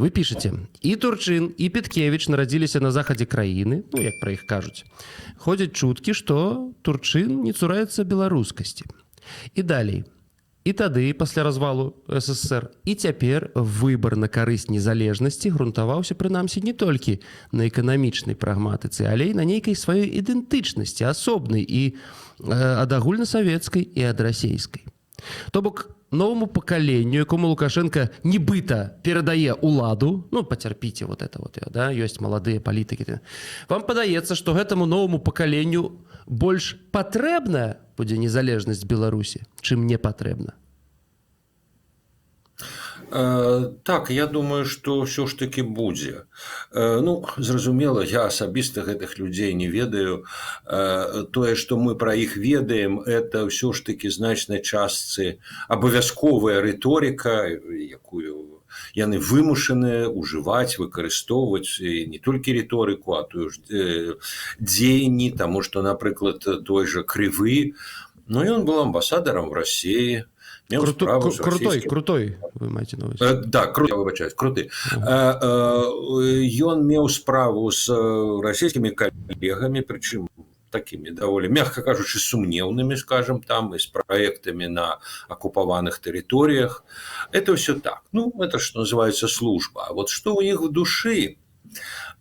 Вы пішаце, і Турчын, і Петкевіч нарадзіліся на захадзе краіны, ну, як пра іх кажуць. Ходзяць чуткі, што Турчын не цураецца беларускасці. І далей. І тады, пасля развалу СССР, і цяпер выбар на карысць незалежнасці грунтаваўся, прынамсі, не толькі на эканамічнай прагматыцы, але і на нейкай сваёй ідэнтычнасці, асобнай і ад агульнасавецкай і ад расейскай. То бок, новому пакаленню, якому Лукашенко нібыта перадае ўладу, ну, пацярпіце вот это вот, да, ёсць маладыя палітыкі. Вам падаецца, што гэтаму новому пакаленню больш патрэбная будзе незалежнасць Беларусі, чым не патрэбна? Так, я думаю, што ўсё ж такі будзе. Ну, зразумела, я асабіста гэтых людзей не ведаю. Тое, што мы пра іх ведаем, это ўсё ж такі значнай частцы абавязковая рыторыка, якую яны вымушаны ўжываць, выкарыстоўваць не толькі рыторыку, а тую ж дзеянні, таму што, напрыклад, той жа Крывы, ну, ён быў амбасадарам в России. Крутой, вы маеце на ўвазе. Да, круты, я выбачаюсь, круты. Ён меў справу з расійскімі калегамі, прычым такімі даволі, мягка кажучы, сумнеўнымі, скажем, там, і з праектамі на акупаваных тэрыторыях. Это ўсё так. Ну, это, што называецца, служба. А вот што ў іх в душы?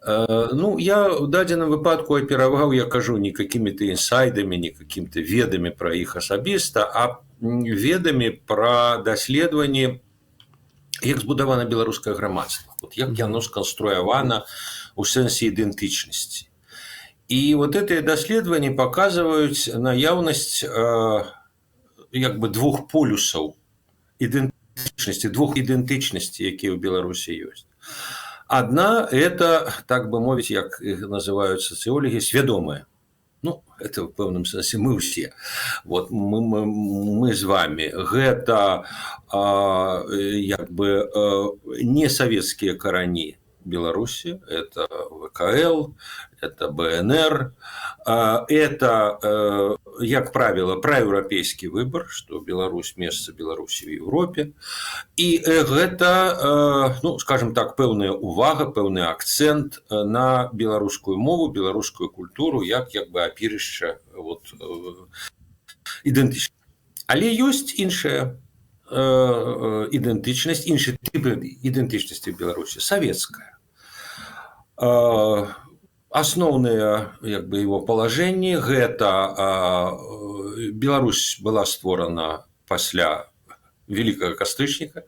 Ну, я в дадзеным выпадку апераваў, я кажу, не какімі-то інсайдамі, не какімі-то ведамі пра іх асабіста, а ведамі пра даследаванні, як збудавана беларускае грамадства, вот як яно сканструявана ў сэнсе ідэнтычнасці. І вот гэтыя даследаванні паказваюць наяўнасць як бы двух полюсаў ідэнтычнасці, двух ідэнтычнасцей, якія ў Беларусі ёсць. Одна – это, так бы мовіць, як их называют социологи, свядомая. Ну, это в пэўным сэнсе мы все. Вот мы с вами. Это як бы не советские карані Беларуси, это ВКЛ, это БНР, это, як правило, праеўрапейскі выбор, что Беларусь месца Беларусі в Европе. И это, ну, скажем так, пэўная увага, пэўны акцент на беларускую мову, беларускую культуру, як бы апірышча вот, ідэнтычнасць. Але ёсць іншая ідэнтычнасць, іншы тип ідэнтычнасці в Беларусі, савецкая. Основные як бы его положение – гэта Беларусь была створана пасля Великого Кастрычніка,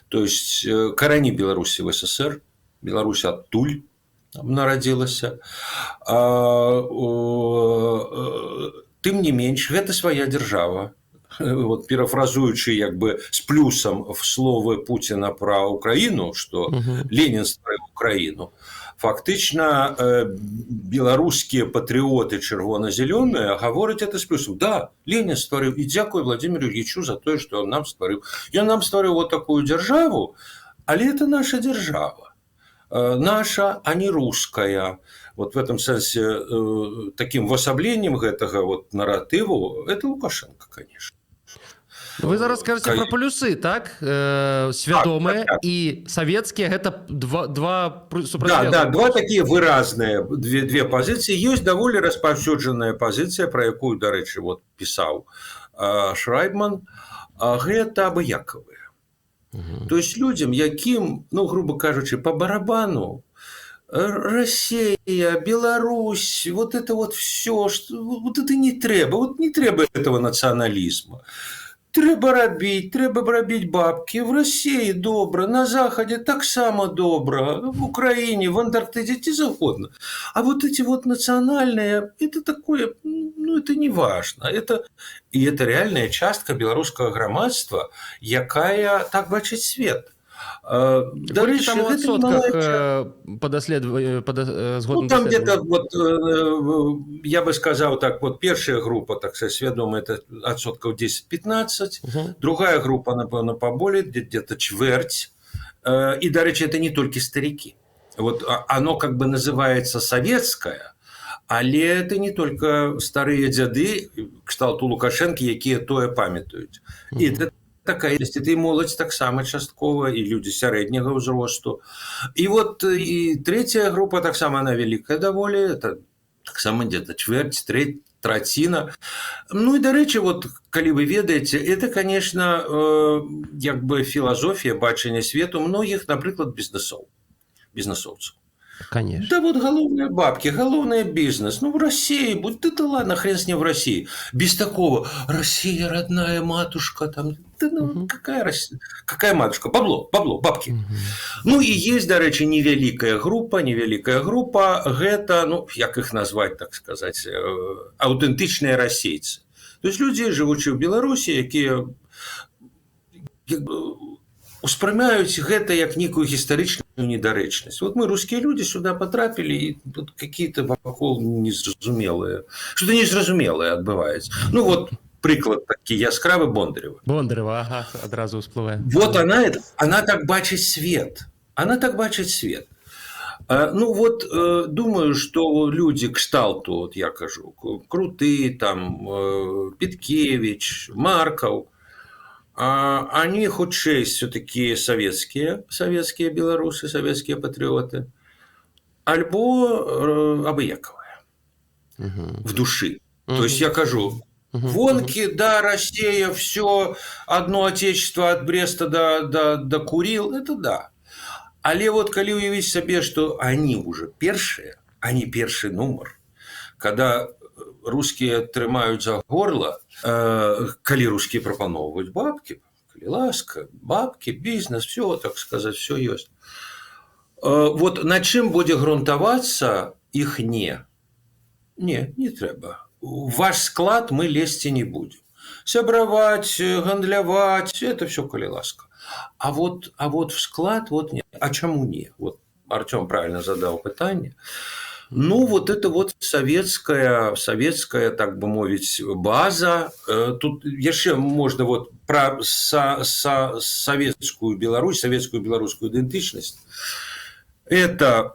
то есть карані Беларусі в СССР, Беларусь адтуль нарадзілася. Тым не менш, гэта свая держава. Вот, парафразуючы як бы с плюсом в словы Путина про Украину, что Ленин створил Украину, фактично белорусские патриоты червоно-зеленые говорят это с плюсом. Да, Ленин створил, и дякую Владимиру Ильичу за то, что он нам створил. И он нам створил вот такую державу, але это наша держава. Наша, а не русская. Вот в этом сенсе таким воссоблением этого вот нарративу это Лукашенко, конечно. Вы зараз скажете про плюсы, так? Свядомые и советские, это два супрацьлеглых. Да, два такие выразные, две позиции. Есть довольно распаўсюджаная позиция, про якую, до речі, вот писал Шрайбман, гэта абыякавыя. То есть людям, яким, ну, грубо кажучи, по барабану, Россия, Беларусь, вот это вот все, что, вот это не трэба этого национализма. Трэба рабіць бабки. В России добра, на Заходе так само добра, в Украине, в Антарктиде, где завгодно. А вот эти вот национальные, это такое, ну, это не важно. И это реальная частка белорусского грамадства, якая так бачыць свет. Колькі там у адсотках ну, там где-то, вот, я бы сказал так, вот первая группа, так сказать, свядомая, это отсотков 10-15, другая группа, напевно, поболее, где-то чверть. И, до речи, это не только старики. Вот оно как бы называется советское, але это не только старые дзяды, кшталту Лукашенко, якія тое памятаюць. И это такая ёсць, і моладзь таксама часткова, і людзі сярэдняга ўзросту. І вот і трэцяя група таксама она вялікая даволі, это таксама где-то чвэрць, траціна. Ну і дарэчы, вот калі вы ведаеце, это, конечно, як бы філазофія бачання свету многіх, напрыклад, бізнесоўцаў. Конечно. Да вот головные бабки, головный бизнес. Ну, в России, будь ты, да ладно, хрен с ним в России. Без такого, Россия, родная матушка, там, да, ну, какая Россия, какая матушка? Бабло, бабки. Ну, и есть, до речи, невеликая группа, гэта, ну, як их назвать, так сказать, аутентичные российцы. То есть люди, живучи в Беларуси, якія успрымаюць гэта як некую гістарычную недарэчнасць. Вот мы, русские люди, сюда потрапілі, і тут какие-то вакол незразумелыя. Что-то незразумелае адбываецца. Ну вот, прыклад такі яскравы Бондарева. Бондарева, ага, адразу всплывае. Вот она так бачыць свет. Ну вот, думаю, что люди кшталту, вот я кажу, Круты, там, Петкевич, Марков, они хутчэй все-таки советские белорусы, советские патриоты, альбо абыякавыя в души. То есть я кажу, вонки, да, Россия, все, одно отечество от Бреста до Курил, это да. Але вот калі уявіць сабе, что они уже першие, они першы нумар, когда русские трымаюць за горло, калі русские прапаноўваюць бабки, калі ласка, бабки, бизнес, все, так сказать, все есть. Вот на чым будзе грунтавацца іх не трэба. В ваш склад мы лезці не будем. Сябраваць, гандляваць, это все калі ласка. А вот в склад, вот не. А чему не? Вот Артём правильно задал пытанне. Ну, вот это вот советская, так бы мовить, база. Тут еще можно вот про советскую Беларусь, советскую белорусскую идентичность. Это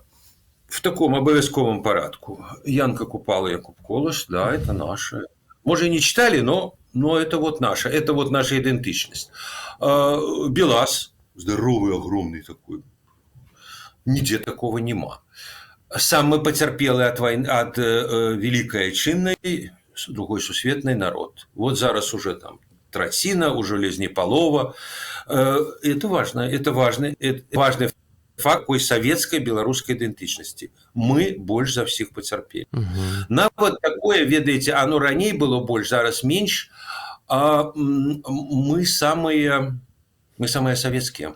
в таком обовязковом порядку. Янка Купала, Якуб Колаш, да, это наше. Может, и не читали, но это вот наша идентичность. Белас, здоровый, огромный такой. Нигде такого нема. Самый потерпелый от Великой Отчинной, другой сусветный народ. Вот зараз уже там Траціна, уже Лезнеполова. Это важный факт такой советской белорусской идентичности. Мы больше за всех потерпели. Нават такое, ведаеце, оно раней было больше, зараз меньше. Мы самые советские.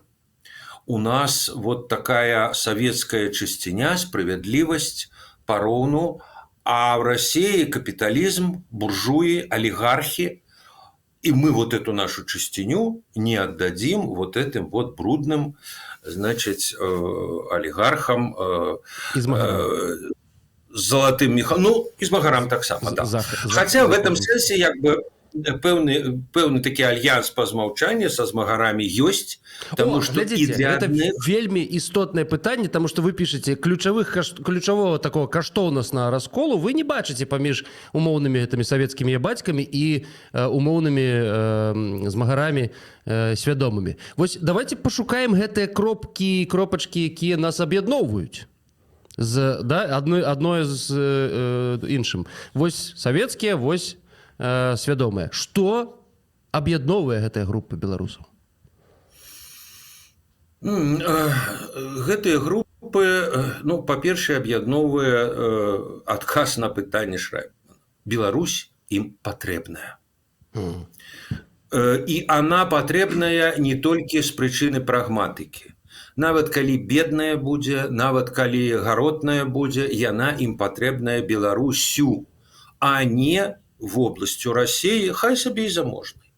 У нас вот такая советская чистиня, справедливость поровну, а в России капитализм, буржуи, олигархи. И мы вот эту нашу чистиню не отдадим вот этим вот брудным, значит, олигархам, золотым мехам, ну, и змагарам так само, да. Хотя в этом сенсе, как бы, пэўны такі альянс па змаўчанні са змагарамі ёсць, тому что это вельмі істотнае пытанне, тому что вы пішаце ключавого такого каштоўнаснага расколу вы не бачыце паміж умоўнымі гэтымі савецкімі бацькамі і умоўнымі змагарамі свядомымі. Вось давайте пашукаем гэтыя кропачкі, якія нас аб'ядноўваюць адной з іншым. Вось савецкія, вось свядомыя. Што аб'ядноўвае гэтая група беларусаў? Гэтыя групы, ну, па-першае, аб'ядноўвае адказ на пытанне Шрайбмана. Беларусь ім патрэбная. І она патрэбная не толькі з прычыны прагматыкі. Нават калі бедная будзе, нават калі гаротная будзе, яна ім патрэбная Беларусю, а не в областью России, хай себе и заможной.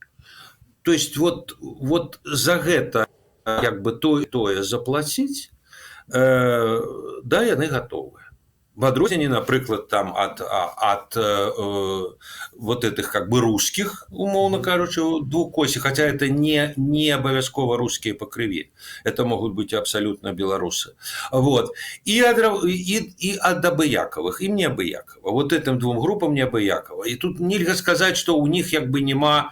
То есть вот за гэта как бы тое заплатить, да, яны готовы. в адрозненне, напрыклад, там от вот этих как бы русских, умовно кажучи, двукосі, хотя это не обовязково русские по крови, это могут быть абсолютно белорусы. Вот. И от абыяковых, и неабыякова. Вот этим двум группам неабыякова. И тут нельзя сказать, что у них как бы нема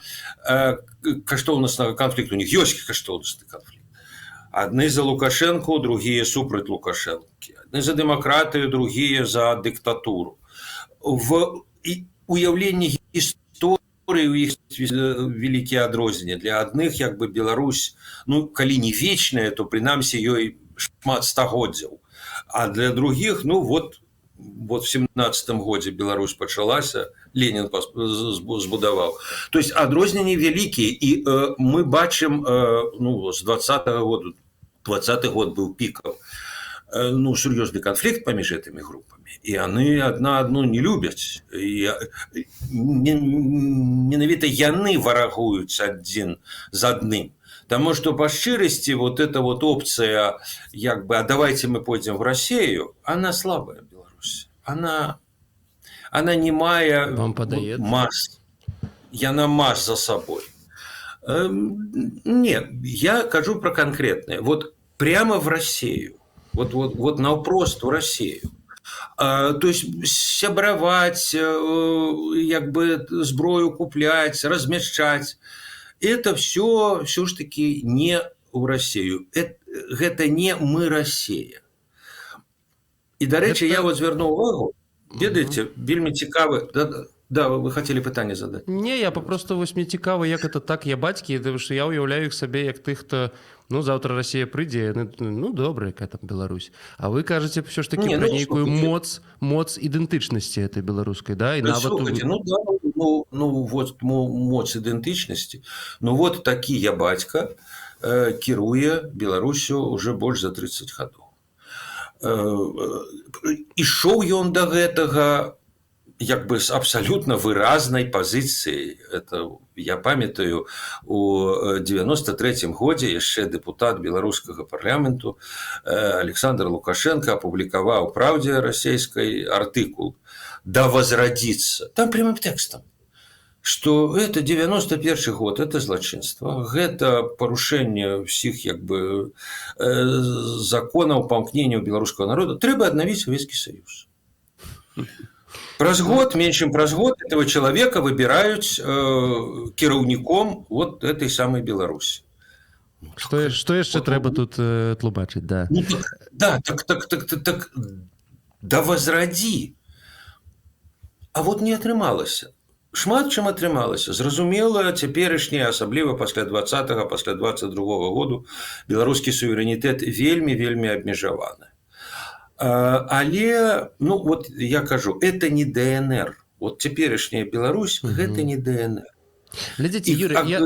каштоўнаснага конфликту, у них есть каштоўнасны конфликт. Одни за Лукашенко, другие супраць Лукашенки. Одни за демократию, другие за диктатуру. В уявлении истории у них великие адрозненні. Для одних как бы Беларусь, ну, калі не вечная, то принамсі ёй шмат стагоддзяў. А для других, ну вот в 17-м годзе Беларусь пачалася, Ленин збудаваў. То есть адрозненні великие, и мы бачым, ну, с 20-го года, 20-й год был пиком, ну, сур'ёзны конфликт паміж этими группами, и они одна одну не любят, и менавіта яны варагуюць адзін з адным. Потому что по шчырасці вот эта вот опция, как бы, а давайте мы пойдем в Россию, она слабая, Беларусь. Она не мая масс. Яна масс за собой. Нет, я кажу про конкретное. Вот прямо в Россию. Вот наўпрост в Россию. То есть сябраваць, как бы зброю куплять, размяшчаць. Это все ж таки не в Россию. Это не мы Россия. И, до речі, я вот звернуў увагу, ведаеце, вельмі цікавы. Да, вы хотели пытанне задать. Не, я попросту вось мне цікава, як это так, я бацькі, тому що я уяўляю іх сабе як тых, хто, ну, завтра Россия прыйдзе, ну, добра, якая там Беларусь. А вы кажаце все ж таки про нейкую моц ідэнтычнасці этой беларускай, да? І нават... Слухайте, ну да, вот моц ідэнтычнасці. Ну вот такі я бацька кіруе Беларусю уже больш за 30 гадоў. Ішоў ён да гэтага як бы с абсолютно выразнай пазіцыяй. Это я памятаю, у 93-м годзе яшчэ депутат беларускага парламенту Александр Лукашенко апублікаваў «Правде российской» артыкул «Да возродиться». Там прямым текстом, что это 91 год, это злачынства, это парушэнне всіх як бы законаў памкнення беларускага народа. Трэба аднавіць Савецкі Саюз. Праз год, меньше чем праз год, этого человека выбирают кіраўніком вот этой самой Беларуси. Что яшчэ трэба тут тлумачыць, да? Ну, так, да возради. А вот не атрымалася. Шмат чым атрымалася. Зразумела, цяперашняе, асабліва пасля 20-го, пасля 22-го году, беларускі суверэнітэт вельмі абмежаваны. Але, ну, вот я кажу, это не ДНР. Вот цяперашняя Беларусь, гэта не ДНР. Глядзіце, Юрий, я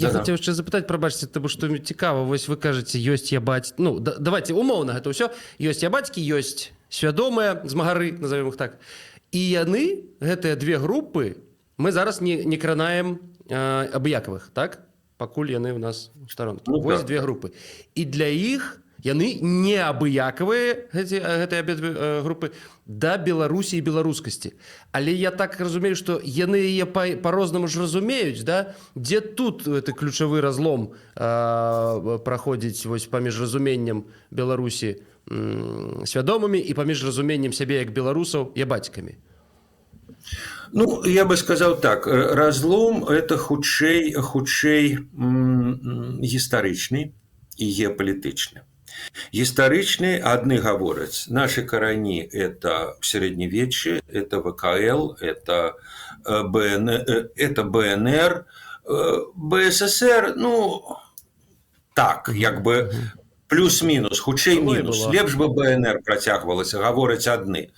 хотел яшчэ запытаць, прабачце, тому што цікава, вось вы кажаце, ёсць я бацькі, ну, давайте умоўна гэта ўсё, ёсць я бацькі, ёсць свядомыя змагары, назовем их так. І яны, гэтыя две групы, мы зараз не кранаем абыякавых, так? Пакуль яны ў нас у старонкі. Ну, вось две групы. І для іх яны не абыякавыя, гэтыя абедзве групы, да Беларусі і беларускасці. Але я так разумею, што яны яе па-рознаму ж разумеюць, да? Дзе тут гэты ключавы разлом праходзіць вось паміж разуменнем Беларусі свядомымі і паміж разуменнем сябе як беларусаў і бацькамі? Ну, я бы сказал так, разлом это хутчэй гістарычны і геапалітычны. Гістарычны, адны гавораць, наши карані это сярэднявечче, это ВКЛ, это БНР, БССР, ну, так, як бы плюс-мінус, хутчэй-мінус. Лепш бы БНР працягвалася, гавораць адны.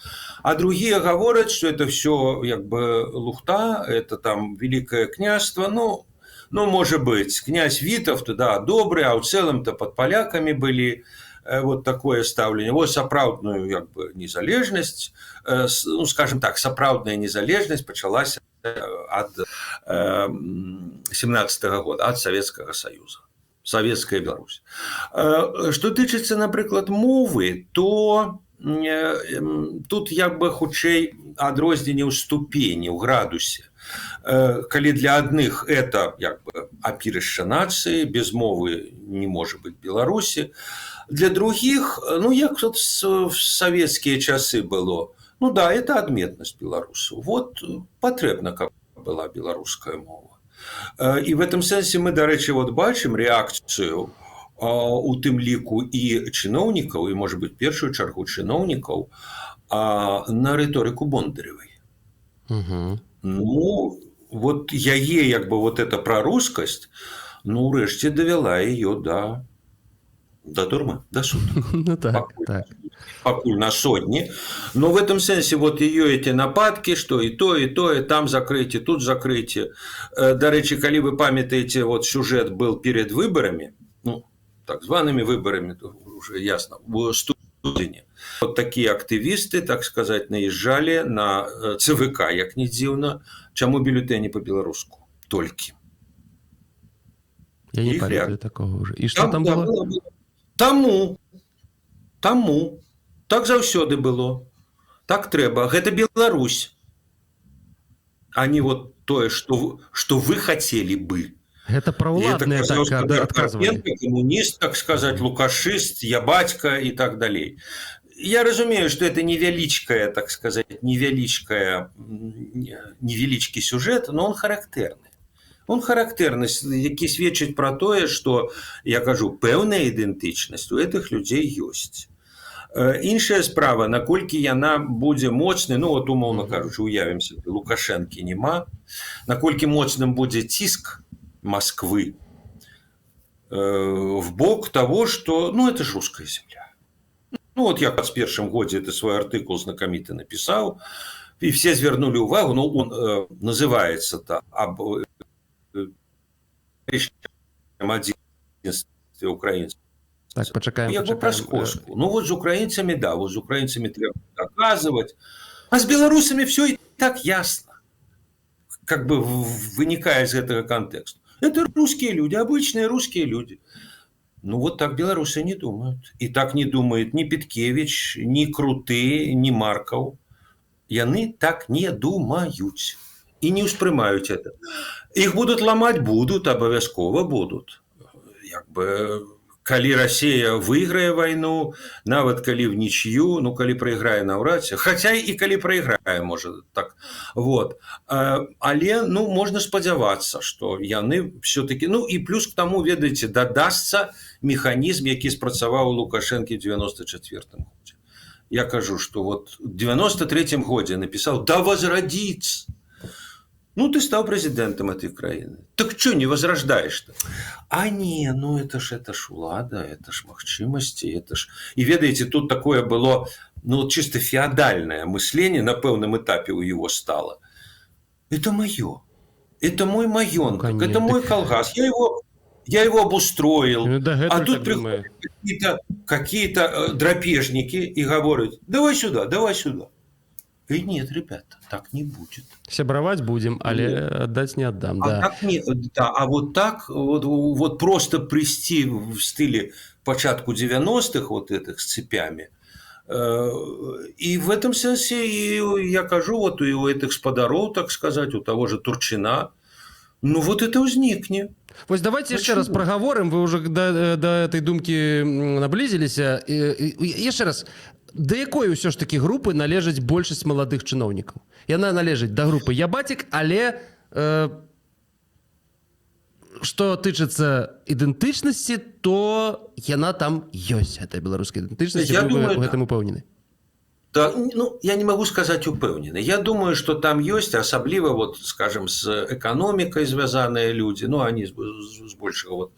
А другие говорят, что это все как бы лухта, это там Великое княжество, ну, может быть, князь Витовт, да, добрый, а в целом-то под поляками были вот такое ставление. Вот сапраўдную как бы незалежность, ну, скажем так, сапраўдная незалежность началась от 17-го года, от Советского Союза. Советская Беларусь. Что тычыцца, напрыклад, мовы, то тут як бы хутчэй адрозненне ў ступені, ў градусе. Калі для адных это як бы апірышча нацыі, без мовы не можа быць Беларусі, для других, ну як тут в советские часы было, ну да, это адметнасць беларусаў. Вот патрэбна, каб была беларуская мова. І в этом сэнсе мы, дарэчы, вот бачым рэакцыю у тым ліку і чыноўнікаў, і, можа быць, першую чаргу чыноўнікаў на рыторыку Бондаревай. Ну, вот яе, як бы, вот эта прарускасць, ну, урэшце давяла яе до турмы, до суда. Ну так, Пакуль на сотни. Но в этом сенсе вот ее эти нападки, что и то, и там закрытие, тут закрытие. Дарэчы, калі вы памятаете, вот сюжет был перед выборами, ну, так зваными выборами, уже ясно, в студзені. Вот такие активисты, так сказать, наезжали на ЦВК, як не дзіўна, чаму бюллетэні по-беларуску? Толькі. Я не памятаю такого уже. И что там было? Таму. Так заўсёды было. Так трэба. Гэта Беларусь. А не вот тое, что вы хотели бы. Это праволадные так отказывали. Коммунист, так сказать, лукашист, я батька и так далее. Я разумею, что это невеличкая, так сказать, невеличкий сюжет, но он характерный. Он характерны, які сведчыць пра тое, што, я кажу, пэўная ідэнтычнасць у гэтых людзей ёсць. Іншая справа, наколькі яна будзе моцнай, ну вот умоўна кажучы, уявім сабе, Лукашэнкі няма, наколькі моцным будзе ціск Москвы в бок того, что, ну, это ж русская земля. Ну, вот я в 21 годзе это свой артыкул знакаміты напісаў, і все звярнулі ўвагу, ну, он называецца-то об адзінстве украінцаў. Так, пачакаем. Як бы пра скоску. Ну, вот з украінцамі, да, вот з украінцамі трэба доказывать. А з беларусамі все и так ясно. Как бы вынікае з гэтага контекста. Это русские люди, обычные русские люди. Ну, вот так белорусы не думают. И так не думает ни Петкевич, ни Круты, ни Марков. Яны так не думают. И не успрымаюць это. Их будут ломать, будут, обовязково будут. Як бы, калі Россия выиграе войну, нават калі в ничью, ну, калі проиграе наўрад ці, хотя и калі проиграе, может, так, вот. Але, ну, можно спадзявацца, что яны все-таки, ну, и плюс к тому, ведаеце, дадасца механизм, які спрацаваў у Лукашэнкі в 94-м годзе. Я кажу, что вот в 93-м годзе написал «Да возродиться». Ну, ты стал президентом этой страны. Так что не возрождаешь-то? А не, ну это ж улада, это ж магчымасці, это ж... И ведаете, тут такое было, ну, чисто феодальное мышление на пэўным этапе у его стало. Это мое. Это мой маёнток, это мой колгас. Я его обустроил. А тут приходят какие-то драпежники и говорят: давай сюда, давай сюда. И нет, ребята, так не будет. Сябраваць будем, але отдать не отдам. Да. Так не, да, а вот так, вот просто прийти в стиле початку 90-х, вот этих с цепями. И в этом сенсе, я кажу, вот и у этих спадароў, так сказать, у того же Турчина, ну вот это ўзнікне. Вось давайте еще раз проговорим, вы уже до этой думки наблизились. Еще раз, до якой ўсё ж таки групы належыць большасць маладых чыноўнікаў? Яна належыць да групы «Я батик», але што тычыцца ідэнтычнасці, то яна там ёсць, гэтая беларуская ідэнтычнасць, вы ў гэтым упэўнены? Да, ну, я не могу сказать упэўнены. Я думаю, что там есть, особливо, вот, скажем, с экономикой связанные люди, ну, они с большего, вот,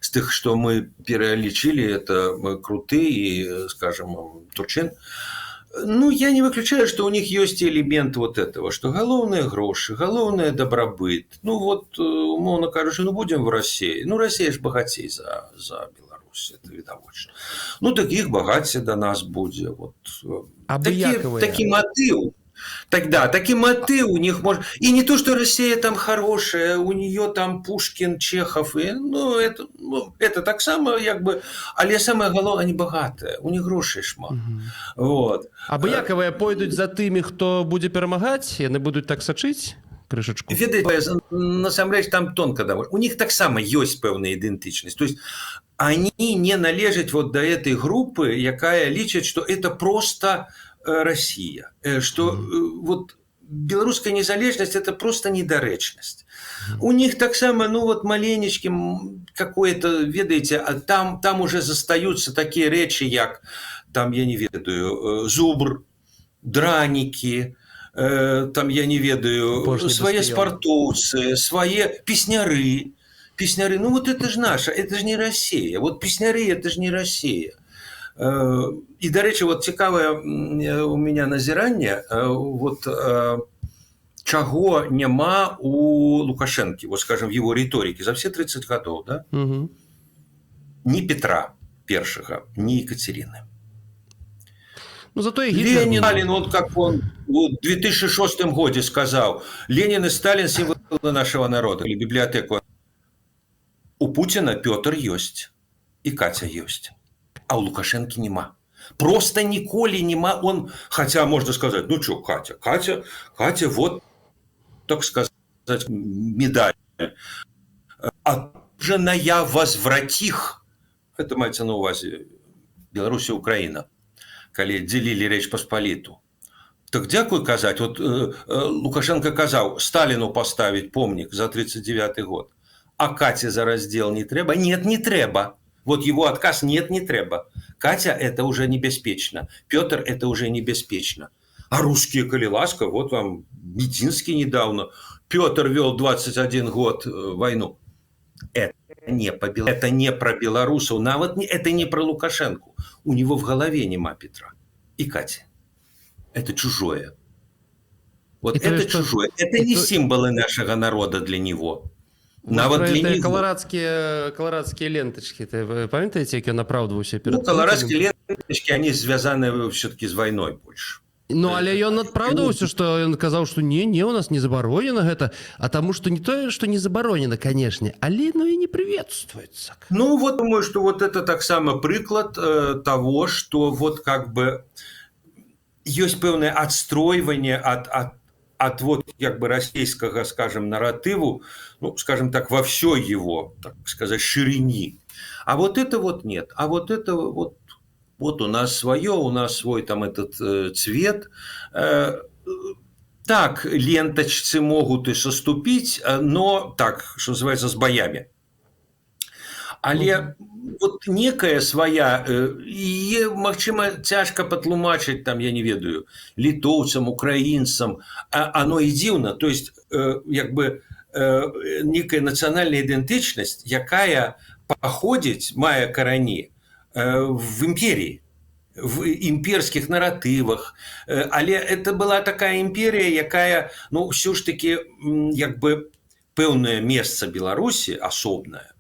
с тех, что мы перелечили, это Круты и, скажем, Турчин. Ну, я не выключаю, что у них есть элемент вот этого, что головные гроши, головное добробыт. Ну, вот, умовно кажучи, ну, будем в России. Ну, Россия ж богатей за Беларусь, это відавочна. Ну, таких багацця до нас будет. Вот. Такі матыў. Тогда такие моты у них может... И не то, что Россия там хорошая, у нее там Пушкин, Чехов, и, это так само, как бы, але самое главное, они богатые, у них грошей шмат. Вот. Абыякавыя пойдуць за тымі, хто будзе перамагаць, яны будуць так сачыць крышачку. Ведаеце, насамрэч там тонко даволі. У них таксама ёсць пэўная ідэнтычнасць. То есть они не належаць вот до этой группы, якая лічыць, что это просто Россия, что вот беларуская незалежнасць это просто недарэчнасць. У них таксама, ну вот маленечки какое-то, ведаеце, а там уже застаются такие речи, як там, я не ведаю, зубр, дранікі, там, я не ведаю, свае спартоўцы, свае песняры. Песняры, ну вот это же наша, это же не Россия. Вот песняры, это же не Россия. И, до речи, вот цікавае у меня назіранне, вот чаго няма у Лукашэнкі, вот скажем, в его риторике за все 30 годов, да? Угу. Ни Петра Первого, ни Екатерины. Ну, зато и Ленин, Сталин, вот как он в 2006 году сказал, Ленин и Сталин – символы нашего народа, или библиотеку. У Путина Петр есть, и Катя есть, а у Лукашенки нема. Просто ніколі нема, он, хотя можно сказать, ну что, Катя, вот, так сказать, медаль. А женая возвратих, это мається на увазі Беларусь и Украина, коли делили Речь Посполиту. Так дякую казать, вот Лукашенко казал, Сталину поставить помник за 39 год, а Кате за раздел не треба? Нет, не треба. Вот его отказ, нет, не треба. Катя – это уже небеспечно, Петр – это уже небеспечно. А русские, коли ласка, вот вам Мединский недавно, Петр вел 21 год войну. Это не про белорусов, это не про Лукашенко. У него в голове нема Петра и Кати. Это чужое. Вот и это чужое. Это не символы нашего народа для него. Нават для него. Колорадские ленточки. Вы помните, как он оправдывался перед колорадские ленточки, они связаны все-таки с войной больше. Ну, але ён адпраўдваўся, што ён казаў, што не, у нас не забаронена гэта, а таму што не тое, што не забаронена, канешне, але ну і не прыветствуецца. Ну, вот думаю, что вот это так само прыклад того, что вот как бы есть пэўнае адстройванне от вот как бы российского, скажем, нарративу, ну, скажем так, во всей его, так сказать, ширине. А вот это вот нет. А вот это вот у нас свое, у нас свой там этот цвет. Так, ленточцы могут и соступить, но так, что называется, с боями. Але вот некая своя, и, магчыма, цяжка патлумачыць, там, я не ведаю, літоўцам, украінцам, оно і дзіўна, то есть, як бы, некая нацыянальная ідэнтычнасць, якая паходзіць, мае карані в империи, в имперских нарративах, але это была такая империя, якая, ну, все ж таки, як бы, пэўнае месца Беларусі асобнае,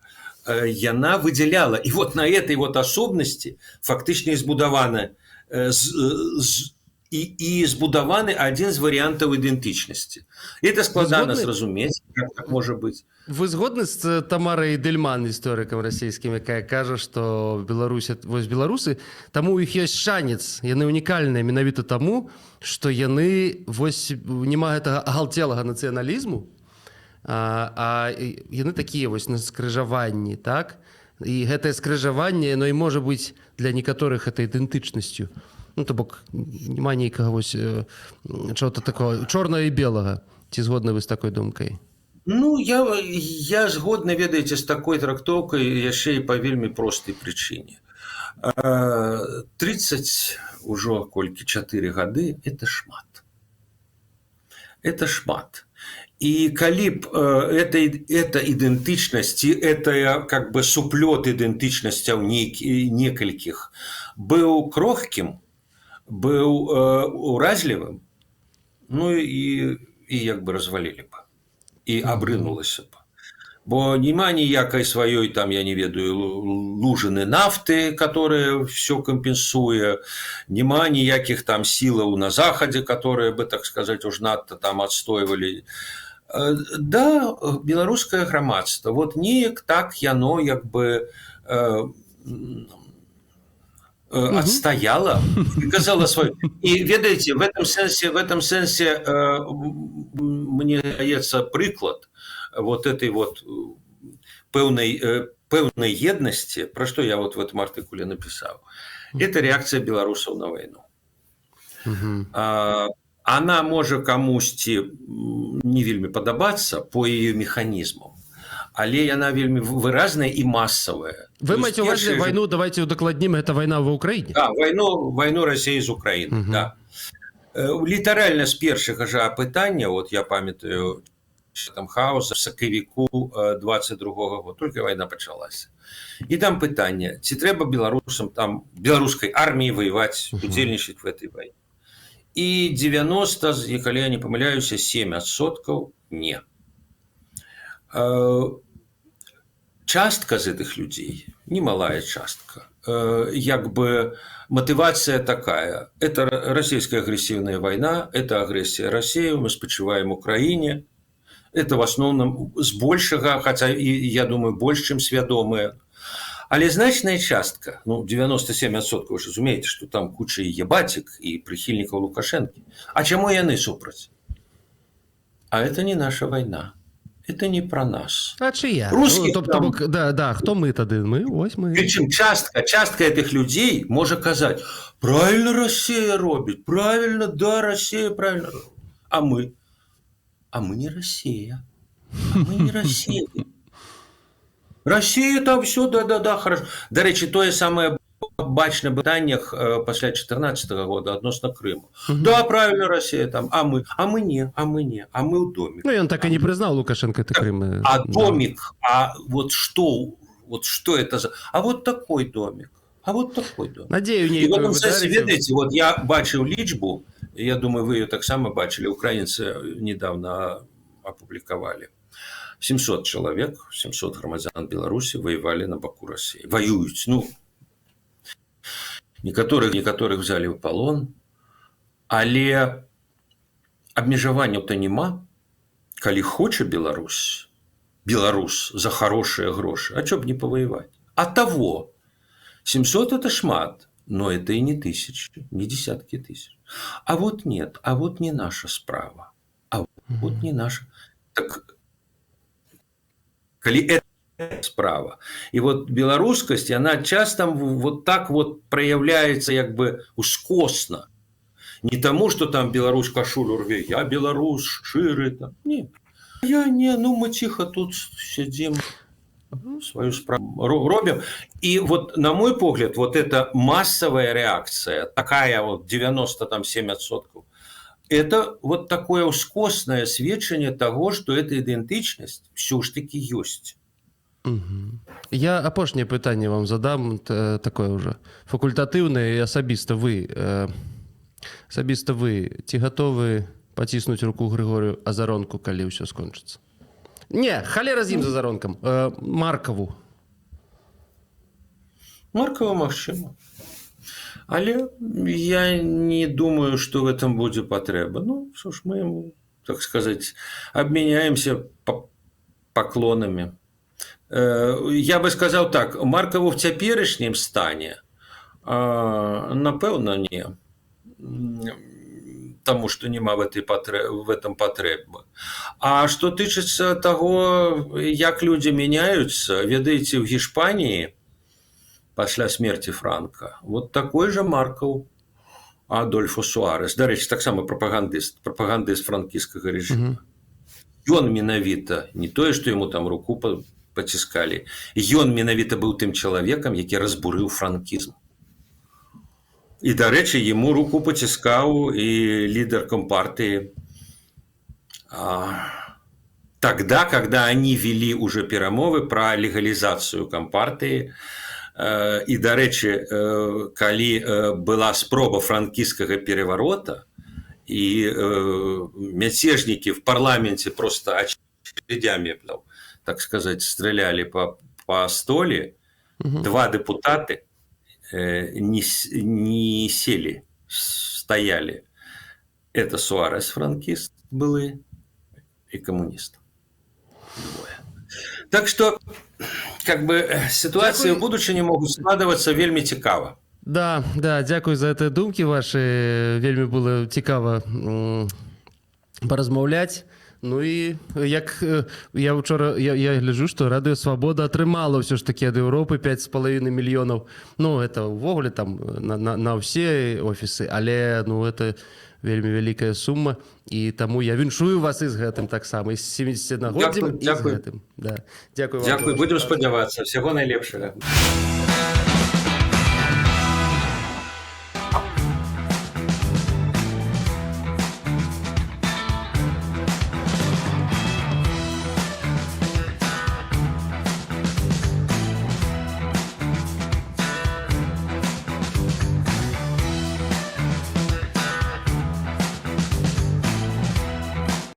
яна выделяла. И вот на этой вот особенности фактически збудаваны и збудаваны один из вариантов идентичности. Это складана зразумець, как так может быть. Вы згодны з Тамарай Дельман, історыкам расійскім, якая кажа, што Беларусь, вось беларусы, таму у іх ёсць шанец, яны унікальныя менавіта таму, што яны вось нема гэтага агалтелага нацыяналізму, а яны такія вось на скрыжаванні, так? І гэтае скрыжаванне, яно і можа быць для некаторых этой ідэнтычнасцю. Ну, то бок, няма нейкага вось чого-то такого чорнага і белага. Ці згодны вы з такой думкай? Ну, я згодна, ведаеце, з такой трактоўкай яшчэ і па вельмі простай прычыне. 30 ужо колькі 4 гады это шмат. Это шмат. И калі б эта идентичность, это как бы суплёт идентичностяў некалькіх быў крохкім, быў уразлівым, ну и як бы развалілі б, и абрынулася б. Бо няма ніякай сваёй там, я не ведаю, лужыны нафты, которая все кампенсуе, няма ніякіх там сілаў на захадзе, которые бы, так сказать, уж надта там адстойвалі. Да, беларускае грамадства, вот неяк так яно як бы отстояла, сказала свою. И ведаете, в этом сенсе мне даецца прыклад вот этой вот пэўнай еднасці, про что я вот в этом артикуле написал. Это реакция белорусов на войну. Она можа камусьці не вельмі падабацца по ее механізмам, але яна вельмі выразная і массовая. Вы маеце ўвазе вайну, давайте удакладнім, это вайна в Украине? Да, войну России з Украины, да. Літаральна з першага жа апытання, вот я памятаю, там хаоса в сакавіку 22-го года, только война пачалася. І там пытанне, ці трэба беларусам, там, беларускай арміі воевать, удзельнічаць в этой войне. І 90, калі я не памыляюся, 7% не. Частка з гэтых людзей, немалая частка, як бы мотивация такая. Это российская агрессивная война, это агрессия России, мы спачуваем Украине. Это в основном з большага, хотя и, я думаю, больше, чем свядомыя. Але значная частка, ну, 97%, вы ж разумеете, что там куча и ебатик, и прихильников Лукашенко. А чему яны супраць? А это не наша война. Это не про нас. А чия? Русских Ну, там... да, хто ми тоді? Ми, ось ми. Причем частка этих людей может казать, правильно Россия робит, правильно, да, Россия правильно робит. А мы не Россия. А мы не Россия. Россия там все, да, хорошо. До речі, тое самое бачна в пытаннях пасля 2014 года относно Крыма. Да, правильно, Россия там, а мы не, а мы у домик. Ну, он так и не признал Лукашенко это Крым. А домик, а вот что это за... А вот такой домик. А вот такой домик. Надею, не. И в этом сенсе, ведаете, вот я бачив лічбу, я думаю, вы ее так само бачили, украинцы недавно опубликовали. 700 человек, 700 громадян Беларуси воевали на боку России. Воюют. Ну, некоторых взяли в полон, але абмежаванняў-то нема. Калі хоча Беларусь за хорошие грошы, а чё б не повоевать? А того 700 это шмат, но это и не тысячи, не десятки тысяч. А вот нет, а вот не наша справа. А вот не наша. Так, коли это справа. И вот белорусскость, она часто вот так вот проявляется как бы ускосно. Не тому, что там Беларусь кашулю рве, я белорус, ширы там. Нет. Ну мы тихо тут сидим, свою справу робим. И вот, на мой погляд, вот эта массовая реакция, такая вот 97%, это вот такое ускосное сведчанне того, что эта идентичность все ж таки есть. Я апошняе пытанне вам задам, такое уже факультатыўнае і асабіста вы ці гатовы паціснуць руку Григорию Азаронку, калі ўсё скончыцца? Не, халера з ім за Азаронкам. Маркову магчыма. Але я не думаю, что в этом будет потреба. Ну, что ж, мы ему, так сказать, обменяемся поклонами. Я бы сказал так, Маркову в цяперашнім стане, напэўна, не. Тому, что нема в этом потреба. А что тычыцца того, як люди меняются, ведаете, в Гішпании пасля смерти Франка вот такой же Марков Адольфо Суарес, до речі, так само пропагандист франкійскага режиму. Ён менавіта не тое, что ему там руку поціскали, ён менавіта быў тым чалавекам, які разбурыў франкізм. И, до речи, ему руку потискал и лидер Компартии. Тогда, когда они вели уже перемовы про легализацию Компартии, и, до речи, коли была спроба франкистского переворота, и мятежники в парламенте просто очередями так сказать, стреляли по столе, два депутаты не сели, стояли. Это Суарес, франкист былый, и коммунист. Двое. Так что, как бы, ситуації в будучыні могуць складвацца вельмі цікава. Да, дзякуй за гэтыя думкі вашы. Вельмі было цікава паразмаўляць. Ну і як я учора я гляджу, што Радыё Свабода атрымала ўсё ж такі ад Еўропы 5,5 мільёнаў. Ну, это ўвогуле там на ўсе офісы, але ну это вельмі вялікая сума, і таму я віншую вас і з гэтым таксама, і з 71-годдзем, і з гэтым. Да. Дзякуй вам. Дзякуй, будзем спадзявацца. Всяго найлепшага.